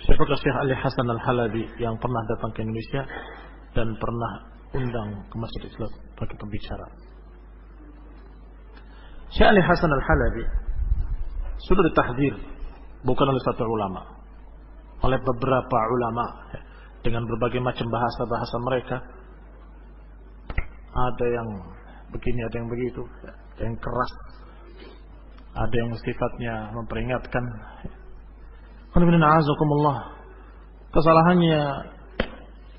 Syekh Ali Hasan Al-Halabi yang pernah datang ke Indonesia dan pernah undang ke Masjid Islam bagi pembicara. Syekh Ali Hasan Al-Halabi sudah ditahdzir bukan oleh satu ulama, oleh beberapa ulama dengan berbagai macam bahasa mereka. Ada yang begini, ada yang begitu, ada yang keras, ada yang sifatnya memperingatkan. Kesalahannya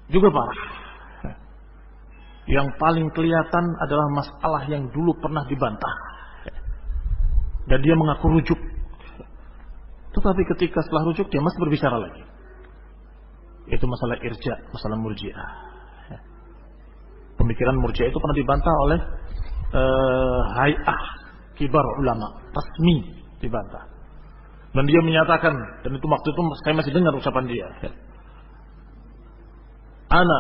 juga parah. Yang paling kelihatan adalah masalah yang dulu pernah dibantah dan dia mengaku rujuk. Tetapi ketika setelah rujuk dia masih berbicara lagi. Itu masalah irja, masalah murji'ah. Pemikiran murji'ah itu pernah dibantah oleh hay'ah kibar ulama, resmi dibantah. Dan dia menyatakan, dan itu waktu itu saya masih dengar ucapan dia. Ana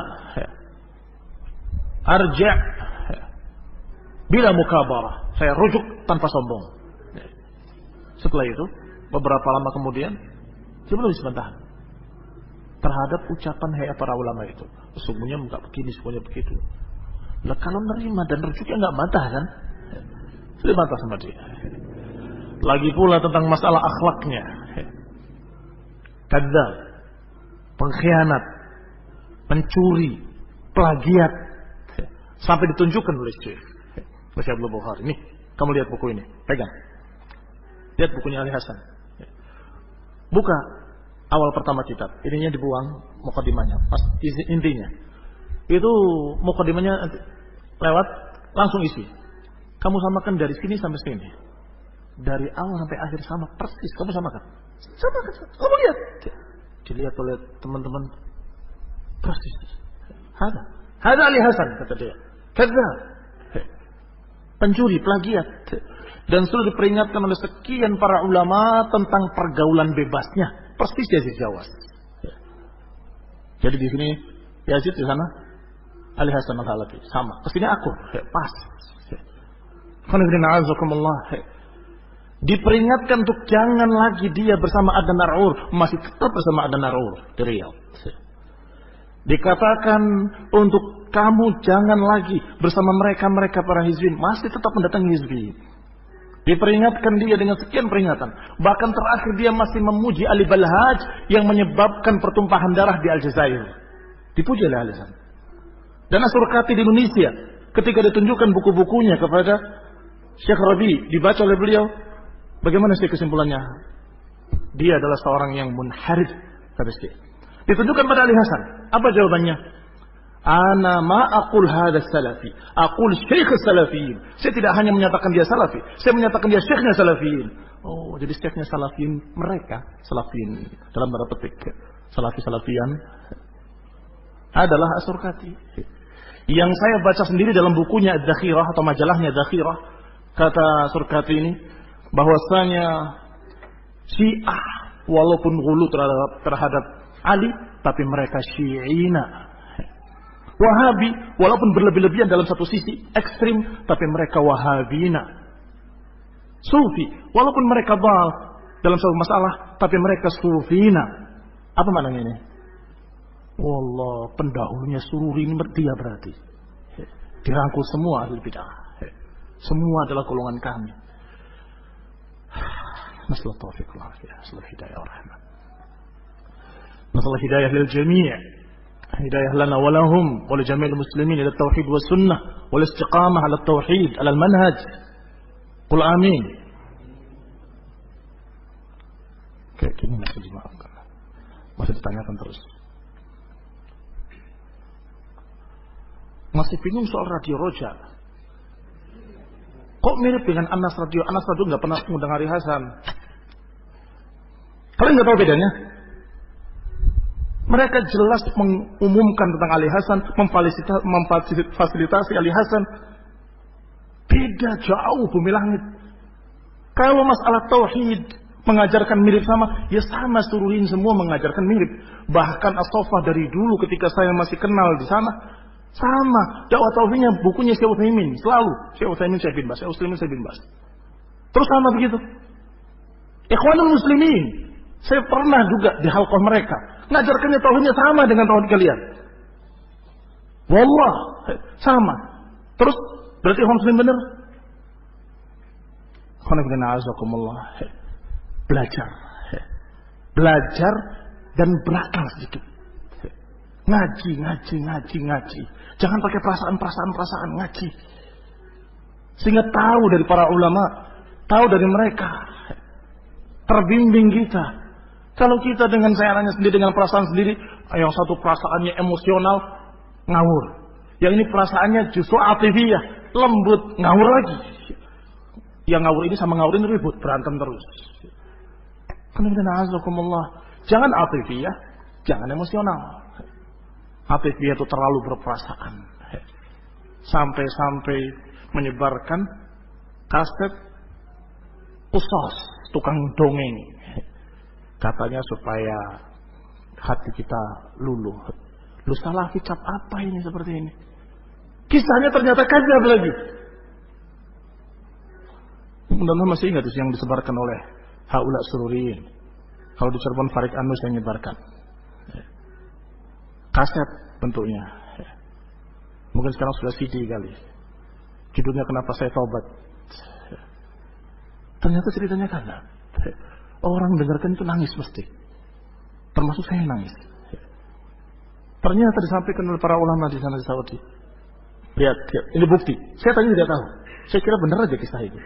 arja' bila mukabarah. Saya rujuk tanpa sombong. Setelah itu, beberapa lama kemudian, dia menulis bantahan terhadap ucapan hayat para ulama itu. Sesungguhnya enggak begini, semuanya begitu. Lah kalau nerima dan rujuknya enggak bantah kan? Sudah bantah sama dia. Lagi pula tentang masalah akhlaknya. Kadzdzab, pengkhianat, pencuri, plagiat. Sampai ditunjukkan oleh Syekh Abdul Bukhari. Nih, kamu lihat buku ini. Pegang. Lihat bukunya Ali Hasan. Buka awal pertama kitab. Ininya dibuang, mukadimahnya. Pas intinya. Itu mukadimahnya lewat, langsung isi. Kamu samakan dari sini sampai sini. Dari awal sampai akhir sama persis. Kamu samakan. Samakan. Kamu lihat. Dilihat oleh teman-teman. Persis. Hada Ali Hasan, kata dia. Kadzdzab. Pencuri, plagiat. Dan sudah diperingatkan oleh sekian para ulama tentang pergaulan bebasnya. Persis Yazid Jawas. Jadi di sini Yazid, di sana Ali Hasan Al-Halabi. Sama. Kesini aku. Pas. Diperingatkan untuk jangan lagi dia bersama Adnan Ar-Ur. Masih tetap bersama Adnan Ar-Ur di Riyadh. Dikatakan untuk kamu jangan lagi bersama mereka para hizbin. Masih tetap mendatangi hizbin. Diperingatkan dia dengan sekian peringatan. Bahkan terakhir dia masih memuji Ali Balhaj yang menyebabkan pertumpahan darah di Aljazair. Dipuji oleh Ali Hasan. Dan Asurkati di Indonesia ketika ditunjukkan buku-bukunya kepada Syekh Rabi, dibaca oleh beliau, bagaimana sih kesimpulannya? Dia adalah seorang yang munharif, kata Syekh. Ditunjukkan pada Ali Hasan. Apa jawabannya? Ana ma aqul hada salafi, aqul syekh salafiyin. Saya tidak hanya menyatakan dia salafi, saya menyatakan dia syekhnya salafiyin. Oh, jadi syekhnya salafiyin mereka, salafiyin dalam tanda petik. Salafiyan adalah Asurkati. Yang saya baca sendiri dalam bukunya Ad-Dakhirah atau majalahnya Dakhirah, kata Asurkati ini bahwasanya Syiah walaupun ghulu terhadap Ali, tapi mereka Syi'ina. Wahabi walaupun berlebih-lebihan dalam satu sisi ekstrim, tapi mereka Wahabina. Sufi walaupun mereka dhal dalam satu masalah, tapi mereka Sufina. Apa maknanya ini? Wallah, pendahulunya Sururi ini dia berarti dirangkul semua ahli bidah. Semua adalah golongan kami. Nasallahu taufiq wal afiyah, nasallahu hidayah wa rahmah. Nasallahu hidayah lil jami'. Hidayah lana wa lahum wa li jami'il muslimin ila tauhid was sunnah wal istiqamah ala tauhid ala al manhaj. Qul amin. Kayak gini masih dimaafkan. Masih ditanyakan terus. Masih bingung soal Radio Roja. Kok mirip dengan Anas Radio? Anas Radio nggak pernah mengundang Ali Hasan. Kalian nggak tahu bedanya? Mereka jelas mengumumkan tentang Ali Hasan, memfasilitasi Ali Hasan. Beda jauh bumi langit. Kalau masalah tauhid mengajarkan mirip sama, ya sama, Suruhin semua mengajarkan mirip. Bahkan As-Sofa dari dulu ketika saya masih kenal di sana, sama. Dakwah tauhidnya bukunya Syekh Utsaimin, selalu Syekh Utsaimin, Syekh bin Bas, Syekh Utsaimin, Syekh bin Bas. Terus sama begitu. Ikhwanul Muslimin Saya pernah juga di halqah mereka. Ngajarkannya tauhidnya sama dengan tauhid kalian. Wallah, sama. Terus berarti orang muslim benar? Belajar. Belajar dan berakal sedikit. Ngaji. Jangan pakai perasaan ngaji. Sehingga tahu dari para ulama, tahu dari mereka. Terbimbing kita. Kalau kita dengan sayangannya sendiri, dengan perasaan sendiri, yang satu perasaannya emosional, ngawur. Yang ini perasaannya justru atifiyah, lembut, ngawur lagi. Yang ngawur ini sama ngawur ini ribut, berantem terus. Jangan atifiyah, jangan emosional. Atifiyah itu terlalu berperasaan. Sampai menyebarkan kaset usos, tukang dongeng. Katanya supaya hati kita luluh. Lu salah kicap apa ini seperti ini? Kisahnya ternyata kadzab lagi. Mudah-mudahan masih ingat yang disebarkan oleh Haula Sururiyin. Kalau di Cirebon Farid Anus yang menyebarkan. Kaset bentuknya. Mungkin sekarang sudah CD kali. Judulnya Kenapa Saya Taubat. Ternyata ceritanya kadzab. Orang dengarkan itu nangis mesti. Termasuk saya nangis. Ternyata disampaikan oleh para ulama di sana di Saudi. Lihat, ini bukti. Saya tadi tidak tahu. Saya kira benar aja kisah itu.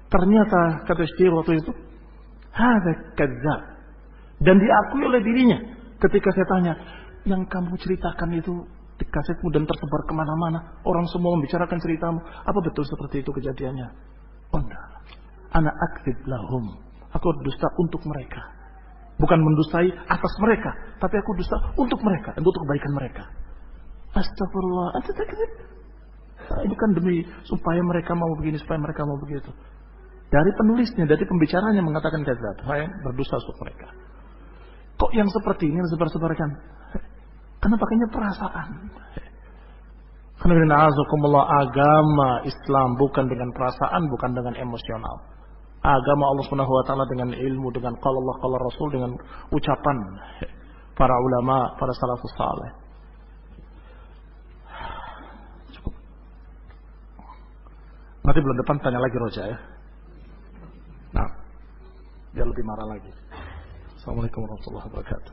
Ternyata kata Syekh waktu itu, hada kadzab. Dan diakui oleh dirinya. Ketika saya tanya, yang kamu ceritakan itu di kasetmu dan tersebar kemana-mana, orang semua membicarakan ceritamu. Apa betul seperti itu kejadiannya? Oh enggak. Ana akdzib lahum. Aku dusta untuk mereka. Bukan mendustai atas mereka, tapi aku dusta untuk mereka, untuk kebaikan mereka. Astagfirullah, anta takdzib. Ini kan demi supaya mereka mau begini, supaya mereka mau begitu. Dari penulisnya, dari pembicaranya mengatakan kadzab, saya berdusta untuk mereka. Kok yang seperti ini disebar-sebarkan? Karena pakainya perasaan. Karena agama Islam bukan dengan perasaan, bukan dengan emosional. Agama Allah Subhanahu wa taala dengan ilmu, dengan qala Allah qala Rasul, dengan ucapan para ulama, para salafus saleh. Cukup. Nanti bulan depan tanya lagi Roja ya. Nah, biar lebih marah lagi. Assalamualaikum warahmatullahi wabarakatuh.